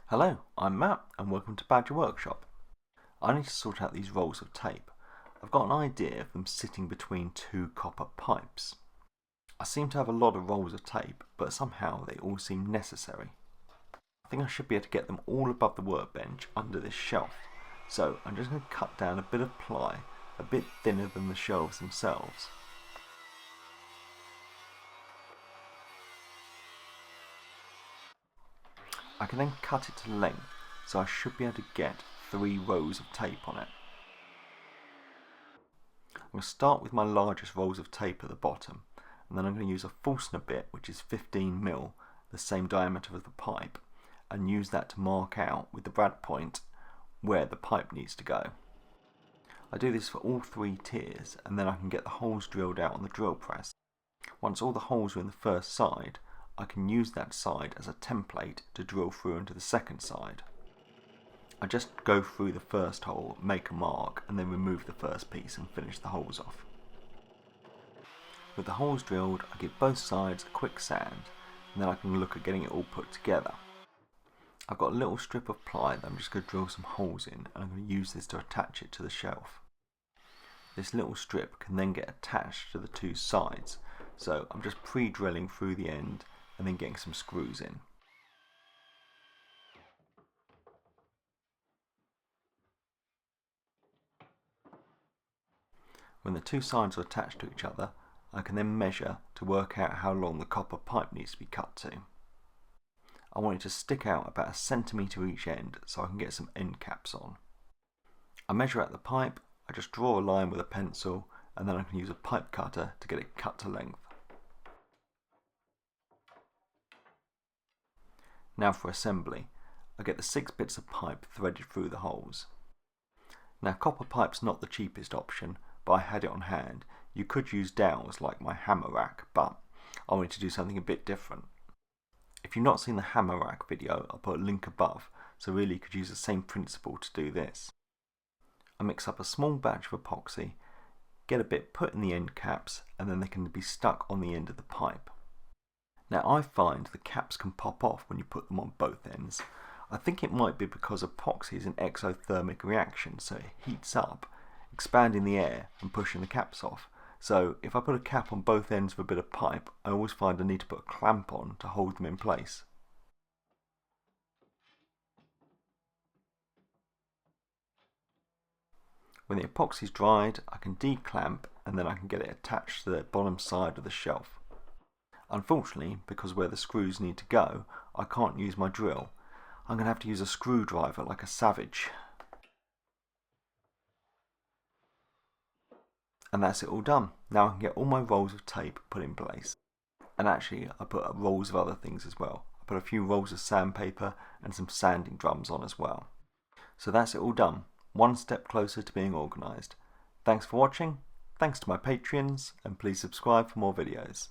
Hello, I'm Matt and welcome to Badger Workshop. I need to sort out these rolls of tape. I've got an idea of them sitting between two copper pipes. I seem to have a lot of rolls of tape, but somehow they all seem necessary. I think I should be able to get them all above the workbench under this shelf. So I'm just going to cut down a bit of ply, a bit thinner than the shelves themselves. I can then cut it to length, so I should be able to get 3 rows of tape on it. I'm going to start with my largest rolls of tape at the bottom, and then I'm going to use a Forstner bit, which is 15mm, the same diameter of the pipe, and use that to mark out with the brad point where the pipe needs to go. I do this for all 3 tiers, and then I can get the holes drilled out on the drill press. Once all the holes are in the first side, I can use that side as a template to drill through into the second side. I just go through the first hole, make a mark, and then remove the first piece and finish the holes off. With the holes drilled, I give both sides a quick sand, and then I can look at getting it all put together. I've got a little strip of ply that I'm just going to drill some holes in, and I'm going to use this to attach it to the shelf. This little strip can then get attached to the 2 sides, so I'm just pre-drilling through the end and then getting some screws in. When the 2 sides are attached to each other, I can then measure to work out how long the copper pipe needs to be cut to. I want it to stick out about 1 centimetre each end so I can get some end caps on. I measure out the pipe, I just draw a line with a pencil, and then I can use a pipe cutter to get it cut to length. Now for assembly, I get the 6 bits of pipe threaded through the holes. Now copper pipe's not the cheapest option, but I had it on hand. You could use dowels like my hammer rack, but I wanted to do something a bit different. If you've not seen the hammer rack video, I'll put a link above, so really you could use the same principle to do this. I mix up a small batch of epoxy, get a bit put in the end caps, and then they can be stuck on the end of the pipe. Now I find the caps can pop off when you put them on both ends. I think it might be because epoxy is an exothermic reaction, so it heats up, expanding the air and pushing the caps off. So if I put a cap on both ends of a bit of pipe, I always find I need to put a clamp on to hold them in place. When the epoxy's dried, I can declamp and then I can get it attached to the bottom side of the shelf. Unfortunately, because where the screws need to go, I can't use my drill. I'm going to have to use a screwdriver like a savage. And that's it all done. Now I can get all my rolls of tape put in place. And actually, I put rolls of other things as well. I put a few rolls of sandpaper and some sanding drums on as well. So that's it all done. One step closer to being organised. Thanks for watching, thanks to my Patreons, and please subscribe for more videos.